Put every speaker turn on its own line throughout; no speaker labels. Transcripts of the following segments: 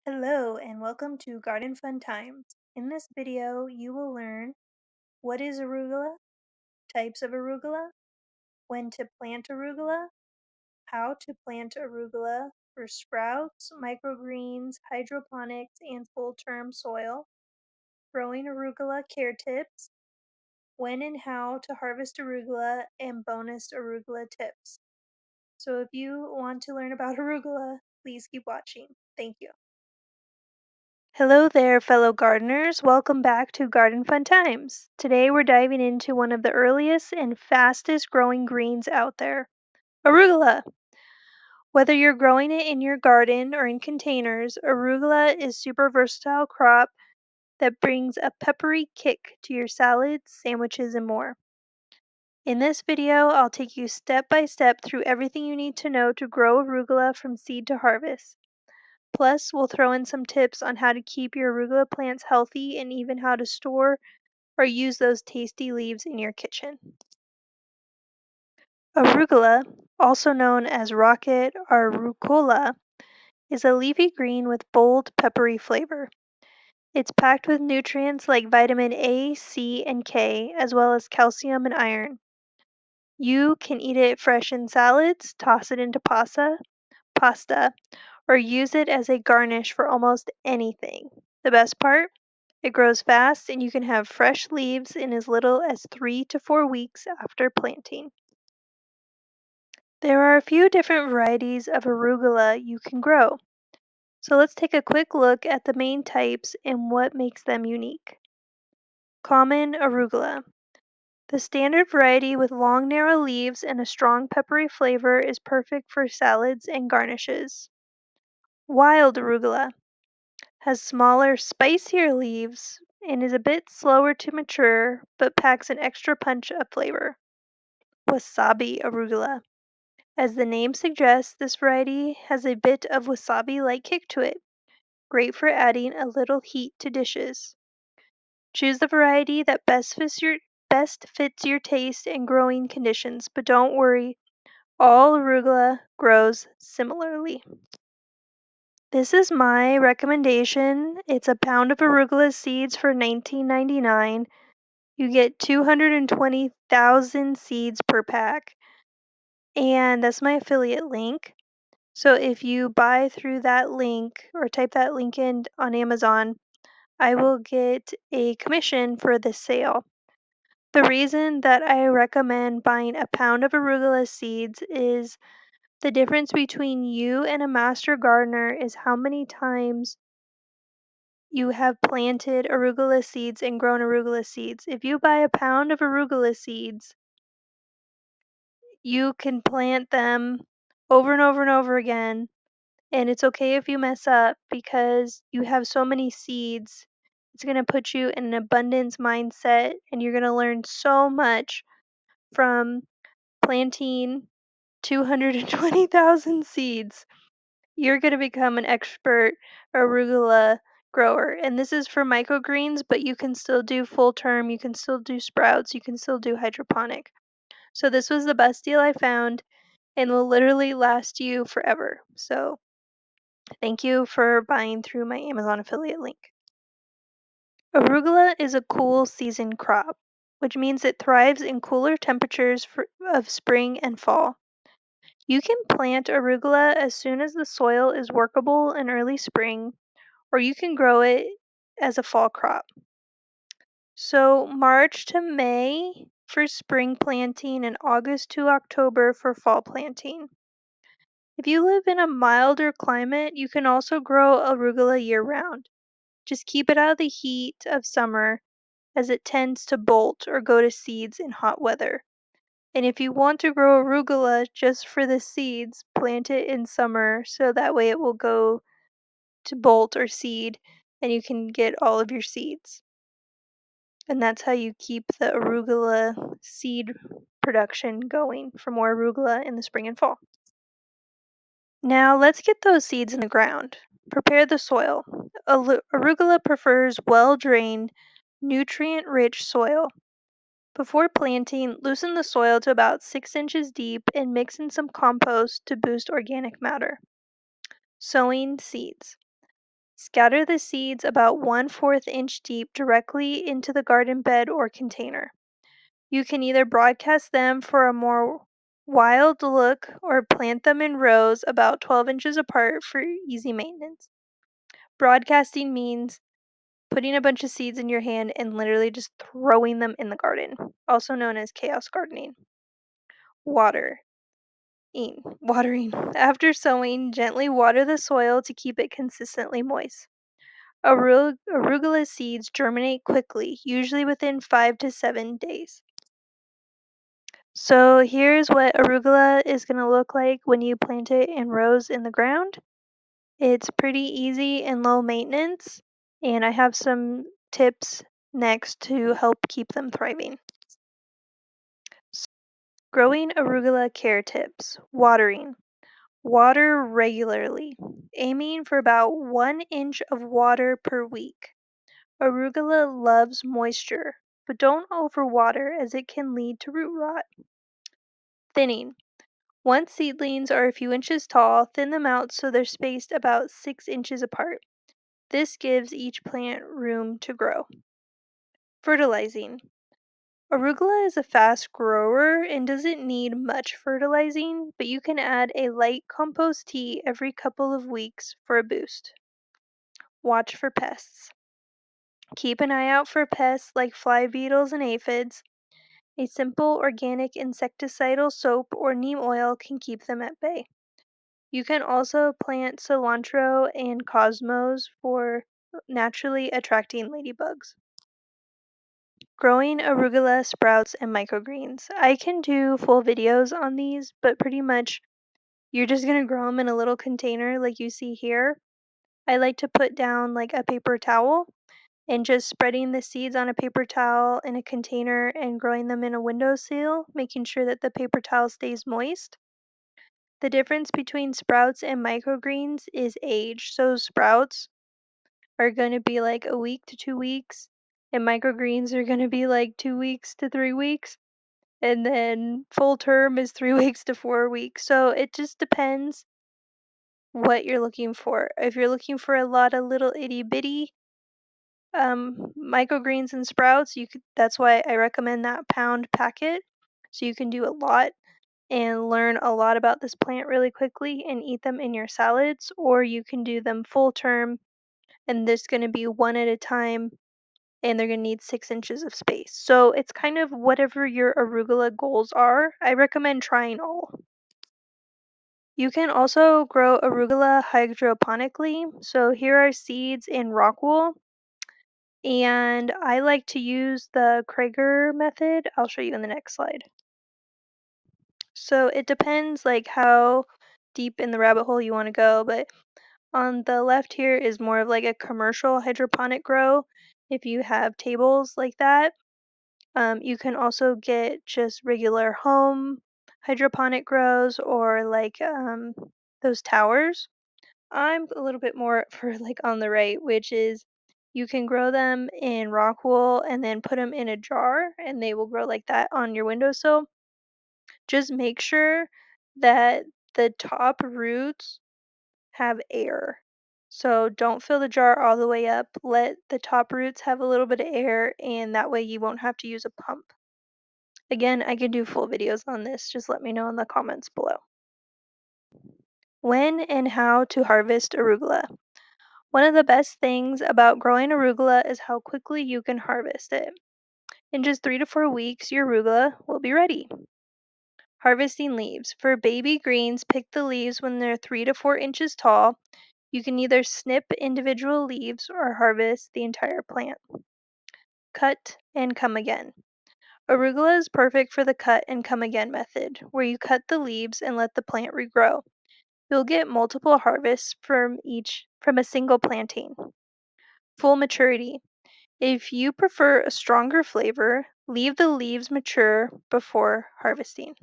Hello and welcome to Garden Fun Times. In this video, you will learn what is arugula, types of arugula, when to plant arugula, how to plant arugula for sprouts, microgreens, hydroponics, and full-term soil, growing arugula care tips, when and how to harvest arugula, and bonus arugula tips. So if you want to learn about arugula, please keep watching. Thank you. Hello there, fellow gardeners. Welcome back to Garden Fun Times. Today we're diving into one of the earliest and fastest growing greens out there, arugula. Whether you're growing it in your garden or in containers, arugula is a super versatile crop that brings a peppery kick to your salads, sandwiches, and more. In this video, I'll take you step by step through everything you need to know to grow arugula from seed to harvest. Plus, we'll throw in some tips on how to keep your arugula plants healthy and even how to store or use those tasty leaves in your kitchen. Arugula, also known as rocket or rucola, is a leafy green with bold, peppery flavor. It's packed with nutrients like vitamin A, C, and K, as well as calcium and iron. You can eat it fresh in salads, toss it into pasta, or use it as a garnish for almost anything. The best part? It grows fast and you can have fresh leaves in as little as 3 to 4 weeks after planting. There are a few different varieties of arugula you can grow. So let's take a quick look at the main types and what makes them unique. Common arugula. The standard variety with long narrow leaves and a strong peppery flavor is perfect for salads and garnishes. Wild arugula has smaller, spicier leaves and is a bit slower to mature but packs an extra punch of flavor. Wasabi arugula. As the name suggests, this variety has a bit of wasabi-like kick to it, great for adding a little heat to dishes. Choose the variety that best fits your taste and growing conditions, but don't worry, all arugula grows similarly. This is my recommendation. It's a pound of arugula seeds for $19.99. You get 220,000 seeds per pack, and that's my affiliate link. So if you buy through that link or type that link in on Amazon, I will get a commission for this sale. The reason that I recommend buying a pound of arugula seeds is the difference between you and a master gardener is how many times you have planted arugula seeds and grown arugula seeds. If you buy a pound of arugula seeds, you can plant them over and over and over again. And it's okay if you mess up because you have so many seeds. It's going to put you in an abundance mindset and you're going to learn so much from planting 220,000 seeds. You're going to become an expert arugula grower. And this is for microgreens, but you can still do full term, you can still do sprouts, you can still do hydroponic. So this was the best deal I found and will literally last you forever. So thank you for buying through my Amazon affiliate link. Arugula is a cool season crop, which means it thrives in cooler temperatures of spring and fall. You can plant arugula as soon as the soil is workable in early spring, or you can grow it as a fall crop. So March to May for spring planting and August to October for fall planting. If you live in a milder climate, you can also grow arugula year-round. Just keep it out of the heat of summer as it tends to bolt or go to seeds in hot weather. And if you want to grow arugula just for the seeds, plant it in summer so that way it will go to bolt or seed and you can get all of your seeds. And that's how you keep the arugula seed production going for more arugula in the spring and fall. Now let's get those seeds in the ground. Prepare the soil. Arugula prefers well-drained, nutrient-rich soil. Before planting, loosen the soil to about 6 inches deep and mix in some compost to boost organic matter. Sowing seeds. Scatter the seeds about 1/4 inch deep directly into the garden bed or container. You can either broadcast them for a more wild look or plant them in rows about 12 inches apart for easy maintenance. Broadcasting means putting a bunch of seeds in your hand and literally just throwing them in the garden, also known as chaos gardening. Water. Watering. After sowing, gently water the soil to keep it consistently moist. Arugula seeds germinate quickly, usually within 5 to 7 days. So here's what arugula is going to look like when you plant it in rows in the ground. It's pretty easy and low maintenance, and I have some tips next to help keep them thriving. S- Growing arugula care tips. Watering. Water regularly, aiming for about 1 inch of water per week. Arugula loves moisture, but don't overwater as it can lead to root rot. Thinning. Once seedlings are a few inches tall, thin them out so they're spaced about 6 inches apart. This gives each plant room to grow. Fertilizing. Arugula is a fast grower and doesn't need much fertilizing, but you can add a light compost tea every couple of weeks for a boost. Watch for pests. Keep an eye out for pests like fly beetles and aphids. A simple organic insecticidal soap or neem oil can keep them at bay. You can also plant cilantro and cosmos for naturally attracting ladybugs. Growing arugula sprouts and microgreens. I can do full videos on these, but pretty much you're just going to grow them in a little container like you see here. I like to put down like a paper towel and just spreading the seeds on a paper towel in a container and growing them in a windowsill, making sure that the paper towel stays moist. The difference between sprouts and microgreens is age. So sprouts are going to be like a week to 2 weeks, and microgreens are going to be like 2 weeks to 3 weeks. And then full term is 3 weeks to 4 weeks. So it just depends what you're looking for. If you're looking for a lot of little itty bitty microgreens and sprouts, that's why I recommend that pound packet. So you can do a lot and learn a lot about this plant really quickly and eat them in your salads, or you can do them full term and there's going to be one at a time and they're going to need 6 inches of space. So it's kind of whatever your arugula goals are. I recommend trying all. You can also grow arugula hydroponically. So here are seeds in rock wool, and I like to use the Krager method. I'll show you in the next slide. So it depends like how deep in the rabbit hole you want to go, but on the left here is more of like a commercial hydroponic grow. If you have tables like that, you can also get just regular home hydroponic grows or like those towers. I'm a little bit more for like on the right, which is you can grow them in rock wool and then put them in a jar and they will grow like that on your windowsill. Just make sure that the top roots have air. So don't fill the jar all the way up. Let the top roots have a little bit of air, and that way you won't have to use a pump. Again, I can do full videos on this. Just let me know in the comments below. When and how to harvest arugula. One of the best things about growing arugula is how quickly you can harvest it. In just 3 to 4 weeks, your arugula will be ready. Harvesting leaves. For baby greens, pick the leaves when they're 3 to 4 inches tall. You can either snip individual leaves or harvest the entire plant. Cut and come again. Arugula is perfect for the cut and come again method, where you cut the leaves and let the plant regrow. You'll get multiple harvests from a single planting. Full maturity. If you prefer a stronger flavor, leave the leaves mature before harvesting.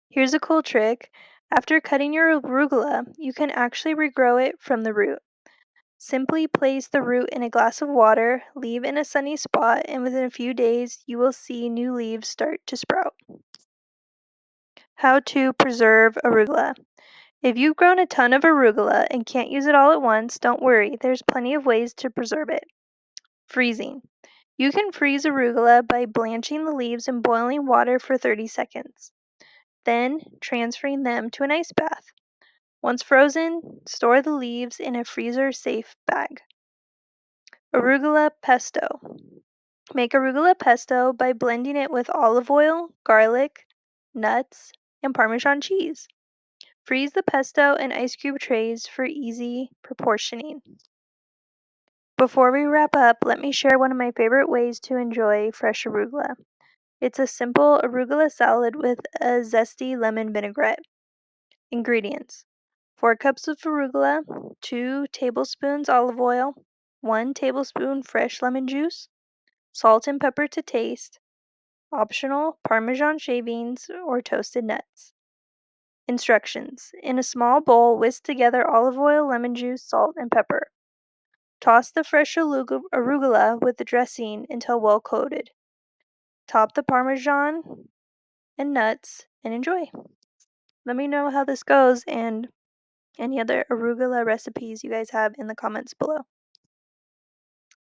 Here's a cool trick. After cutting your arugula, you can actually regrow it from the root. Simply place the root in a glass of water, leave in a sunny spot, and within a few days you will see new leaves start to sprout. How to preserve arugula. If you've grown a ton of arugula and can't use it all at once, don't worry, there's plenty of ways to preserve it. Freezing. You can freeze arugula by blanching the leaves in boiling water for 30 seconds, then transferring them to an ice bath. Once frozen, store the leaves in a freezer-safe bag. Arugula pesto. Make arugula pesto by blending it with olive oil, garlic, nuts, and Parmesan cheese. Freeze the pesto in ice cube trays for easy proportioning. Before we wrap up, let me share one of my favorite ways to enjoy fresh arugula. It's a simple arugula salad with a zesty lemon vinaigrette. Ingredients: 4 cups of arugula, 2 tablespoons olive oil, 1 tablespoon fresh lemon juice, salt and pepper to taste, optional Parmesan shavings or toasted nuts. Instructions: in a small bowl, whisk together olive oil, lemon juice, salt, and pepper. Toss the fresh arugula with the dressing until well coated. Top the Parmesan and nuts and enjoy. Let me know how this goes and any other arugula recipes you guys have in the comments below.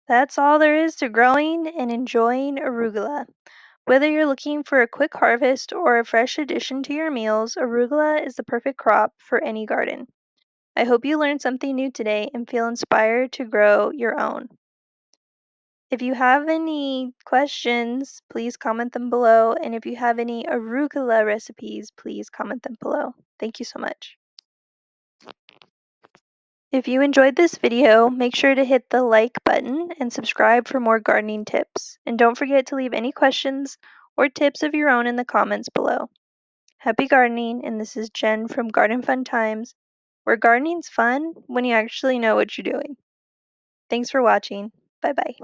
That's all there is to growing and enjoying arugula. Whether you're looking for a quick harvest or a fresh addition to your meals, arugula is the perfect crop for any garden. I hope you learned something new today and feel inspired to grow your own. If you have any questions, please comment them below. And if you have any arugula recipes, please comment them below. Thank you so much. If you enjoyed this video, make sure to hit the like button and subscribe for more gardening tips. And don't forget to leave any questions or tips of your own in the comments below. Happy gardening, and this is Jen from Garden Fun Times, where gardening's fun when you actually know what you're doing. Thanks for watching. Bye bye.